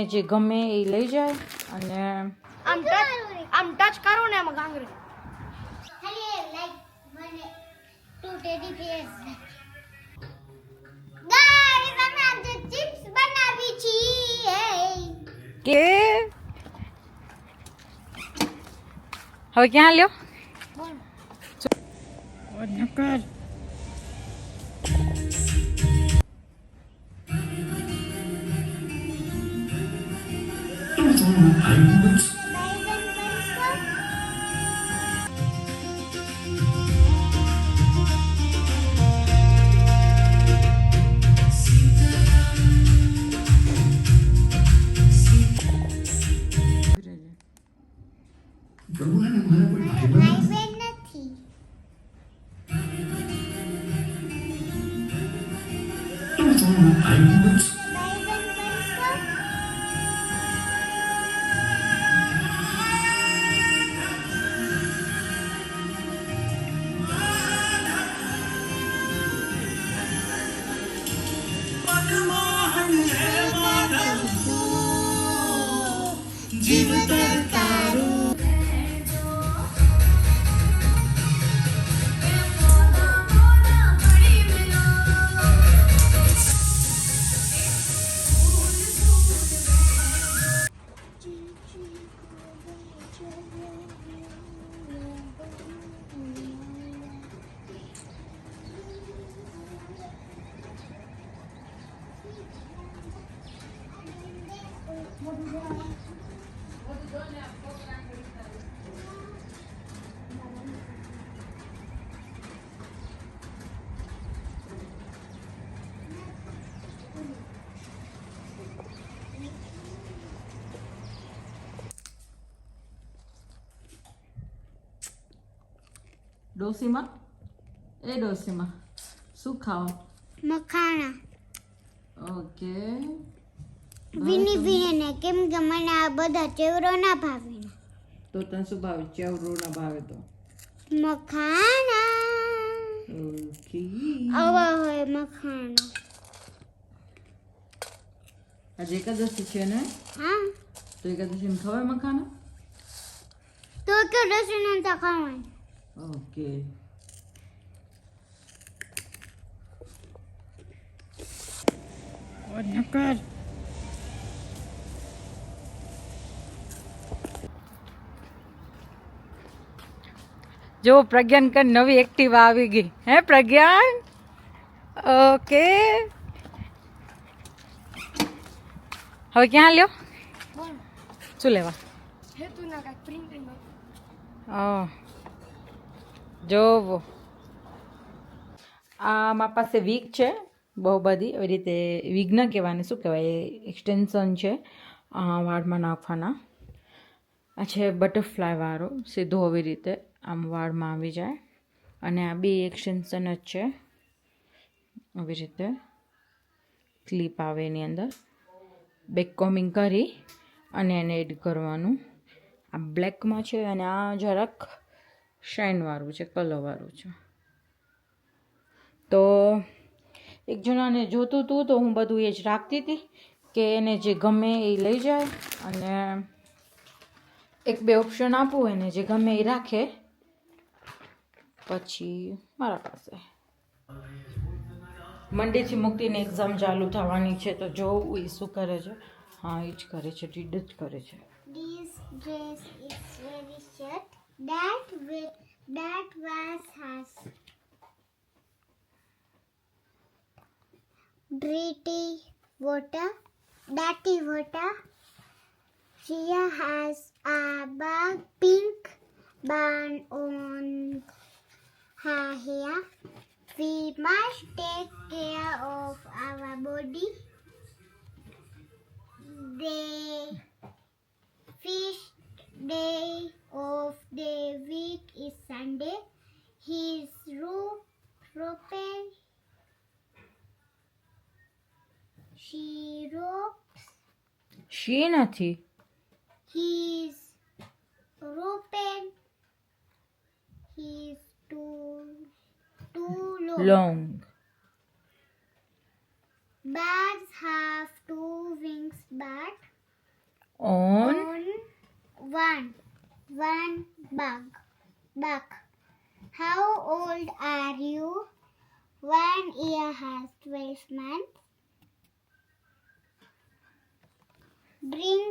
જે ગમે એ લઈ જાય અને આમ ટચ કરો ને એમાં ગાંગરે લાઈક મને ટુ ટેડી બેર્સ ગાઈસ અમે આજે ચિપ્સ બનાવી છીએ કે હવે ક્યાં લ્યો નકર ડોસીમાં ડોસીમાં શું ખાઓ મખાણા ઓકે વિની કેમ કે મને આ બધા ચેવરો ના ભાવે તો તને શું ભાવે ચેવરો ના ભાવે તો મખાણા ઓકે આવા હોય મખાણા આજે એકાદશી છે ને હા તો એકાદશીમાં ખવાય મખાના તો કે રસી નતા ખાવાનું ઓકે નકર જો પ્રજ્ઞાન કર નવી એક્ટિવા આવી ગઈ હે પ્રજ્ઞાન ઓકે હવે ક્યાં લ્યો શું લેવા જોવો આ મારા પાસે વીક છે બહુ બધી એવી રીતે વીક ન કહેવાને શું કહેવાય એક્સટેન્શન છે વાળમાં નાખવાના આ છે બટરફ્લાયવાળો સીધો આવી રીતે આમ વાળમાં આવી જાય અને આ બે એક્સટેન્શન જ છે આવી રીતે ક્લિપ આવે એની અંદર બેક કોમિંગ કરી અને એને એડ કરવાનું આ બ્લેકમાં છે અને આ જરાક શાઇનવાળું છે કલરવાળું છે તો એક જણાને જોતું હતું તો હું બધું એ જ રાખતી હતી કે એને જે ગમે એ લઈ જાય અને એક બે ઓપ્શન આપું એને જે ગમે એ રાખે પછી મારા પાસે મંડેથી મુક્તિની એક્ઝામ ચાલુ થવાની છે તો જોવું એ શું કરે છે હા એ જ કરે છે રીડ જ કરે છે This dress is very short. That was has dirty water. She has a pink bun on her hair. We must take care of our body. The first day of the week is Sunday. His શી નથી His ropen is too long. Long Birds have two wings, but On one buck. How old are you? 1 year has 12 months. Bring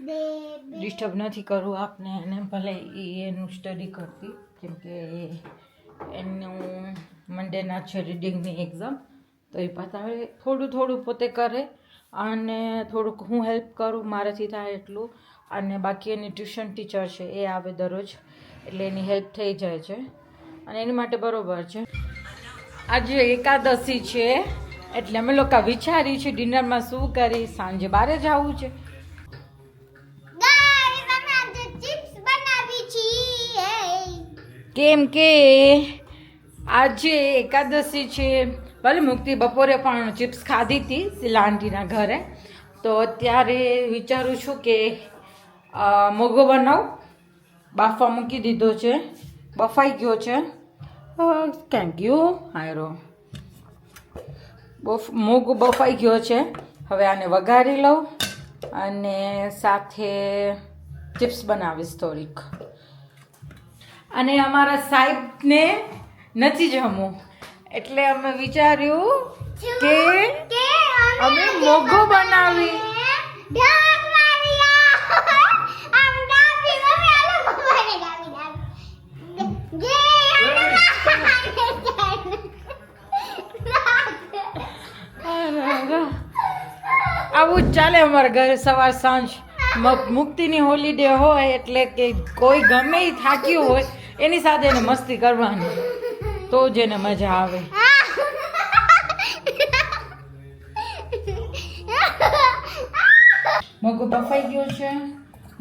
the disturb નથી કરવું આપને, એને ભલે એ એનું study કરતી, કેમ કે એનું મંડેના છે રીડિંગની એક્ઝામ, તો એ પતાવે થોડું પોતે કરે અને થોડુંક હું હેલ્પ કરું મારાથી થાય એટલું. અને બાકી એની ટ્યુશન ટીચર છે એ આવે દરરોજ, એટલે એની હેલ્પ થઈ જાય છે અને એની માટે બરોબર છે. આજે એકાદશી છે એટલે અમે લોકો વિચારી છે ડિનરમાં શું કરી, સાંજે બહાર જવું છે. guys, અમે આજે chips બનાવી છીએ. કેમ કે આજે એકાદશી છે. ભલે મુક્તિ બપોરે પણ ચિપ્સ ખાધી હતી શીલા આંટીના ઘરે, તો અત્યારે વિચારું છું કે મોગો બનાવું. બાફવા મૂકી દીધો છે, બફાઈ ગયો છે. ક્યાં ગયો હાયરો, મોગો બફાઈ ગયો છે. હવે આને વઘારી લઉં અને સાથે ચિપ્સ બનાવીશ થોડીક. અને અમારા સાહેબને નથી જમવું, એટલે અમે વિચાર્યું કે અમે મોગો બનાવી. ઢાક માર્યા. આમ ડાબી મમ્મી આલો મમ્મીને ડાબી. આવું જ ચાલે અમારા ઘરે સવાર સાંજ. મુક્તિની હોલિડે હોય એટલે કે કોઈ ગમે એ થાક્યું હોય એની સાથે એને મસ્તી કરવાની, તો જ એને મજા આવે. મોગો બફાઈ ગયો છે,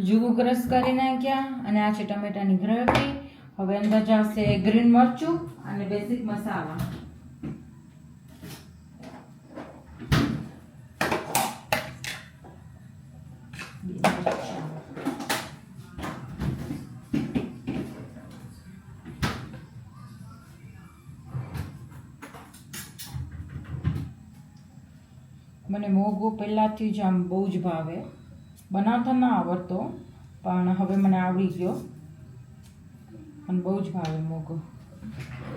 જુગું ક્રશ કરી નાખ્યા અને આ છે ટમેટાની ગ્રેવી. હવે અંદર જશે ગ્રીન મરચું અને બેઝિક મસાલા. મને મોગો પહેલાંથી જ આમ બહુ જ ભાવે. બનાવતા ના આવડતો, પણ હવે મને આવડી ગયો અને બહુ જ ભાવે મોગો.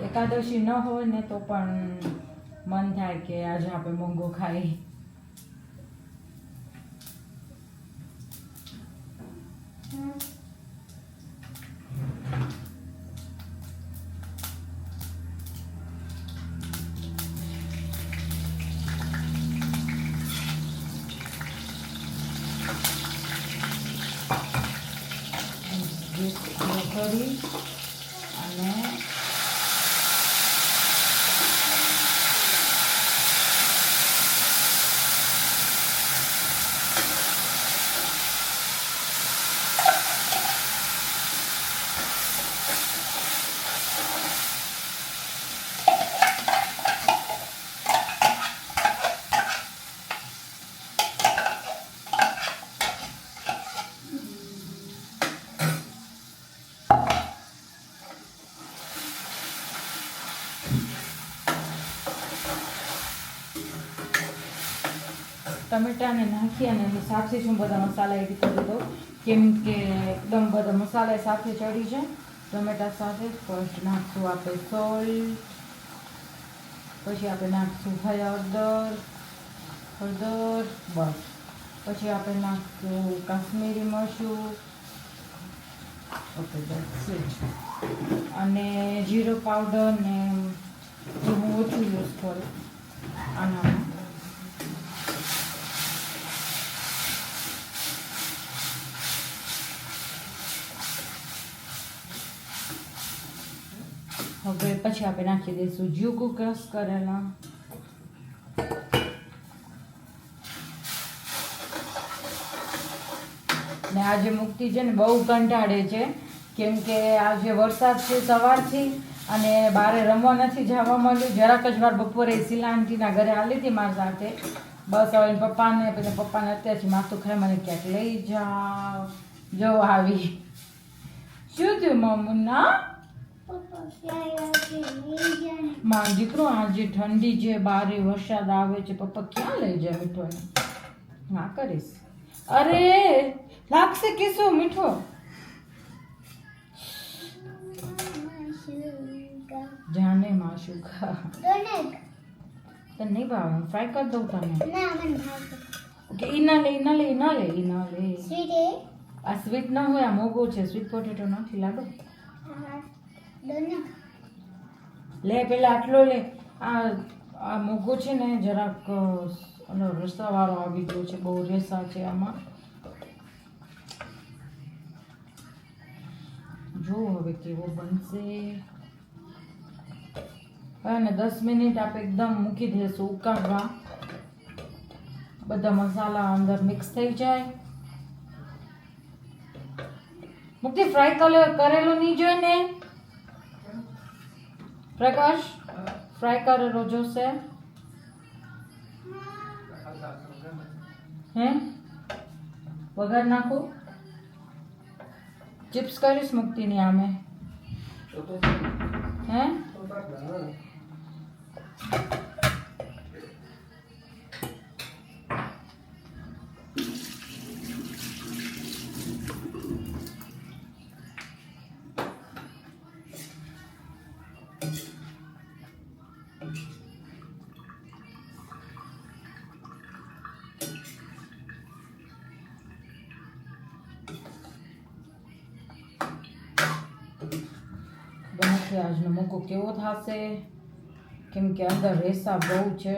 એકાદશી ન હોય ને તો પણ મન થાય કે આજે આપણે મોગો ખાઈ. કરી અને ટમેટાને નાખી અને એની સાથે જ હું બધા મસાલા એડ કરી દઉં, કેમ કે એકદમ બધા મસાલા સાથે ચડી જાય ટમેટા સાથે. ફર્સ્ટ નાખશું આપણે સોલ્ટ, પછી આપણે નાખશું હળદર, બસ. પછી આપણે નાખશું કાશ્મીરી મરચું, ઓકે દેટ્સ ઇટ. અને જીરો પાવડર ને જે હું ઓછું યુઝ કરું આનામાં. હવે પછી આપણે નાખી દઈશું જુગું ક્રશ કરેલા. ને આજે મુક્તિ છે ને બહુ કંટાળે છે, કેમ કે આજે વરસાદ છે સવારથી અને બહાર રમવા નથી જવા મળ્યું. જરાક જ વાર બપોરે શીલા આંટીના ઘરે હાલી હતી મારી સાથે. બસ હવે પપ્પાને પછી પપ્પાને અત્યારથી માથું ખાઈ મને ક્યાંક લઈ જાઓ. જો આવી શું થયું મમ્મુના? મારો દીકરો આજે ઠંડી છે, બારે વરસાદ આવે છે, પપ્પા ક્યાં લઈ જાય મીઠોને? હા કરીશ. અરે લાગશે કેસો મીઠો. જાને માશુકા તને નહીં ભાવે, ફ્રાય કરી દઉં તને. ઓકે, ઈના લે. આ સ્વીટ ના હોય, આ મોગો છે. સ્વીટ પોટેટો નથી લાગો. લે પેલા આટલો લે. આ મોગો છે ને જરાક રસાવાળો આવી ગયો છે, બહુ રેસા છે આમાં. જો હવે કેવો બનશે. અને 10 મિનિટ આપણે એકદમ મૂકી દઈશું ઉકાળવા, બધા મસાલા અંદર મિક્સ થઈ જાય. મુક્તિ ફ્રાય કરેલો નહીં જોઈએ ને પ્રકાશ? ફ્રાય કરેલો જોશે હે? વઘાર નાખું? ચિપ્સ કરીશ મુક્તિની આમે હે? આજનો મોકો કેવો થશે, કેમ કે અંદર રેસા બહુ છે.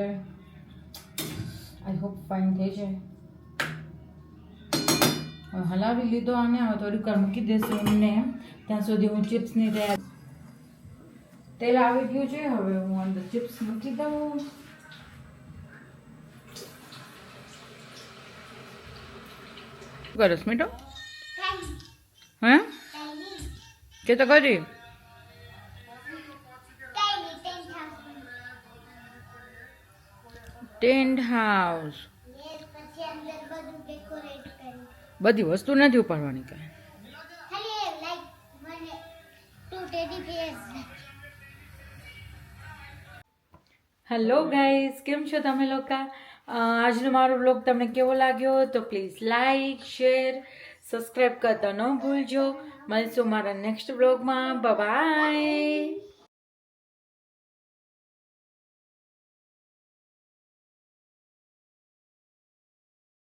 આઈ હોપ ફાઇન થઈ જાય. હવે હલાવી લીધો આને. હવે થોડીક વાર મૂકી દેશે એમને, ત્યાં સુધી હું ચિપ્સની તૈયાર. તેલ આવી ગયું છે, હવે હું અંદર ચિપ્સ મૂકી દઉં. શું કરસ મીઠો? હે કે તો કરી ટેન્ટ હાઉસ. બધી વસ્તુ નથી ઉપાડવાની કાંઈ. હેલો ગાઈઝ, કેમ છો તમે લોકો? આજનો મારો બ્લોગ તમને કેવો લાગ્યો તો પ્લીઝ લાઈક, શેર, સબસ્ક્રાઈબ કરતા ન ભૂલજો. મળીશું મારા નેક્સ્ટ બ્લોગમાં. બાય.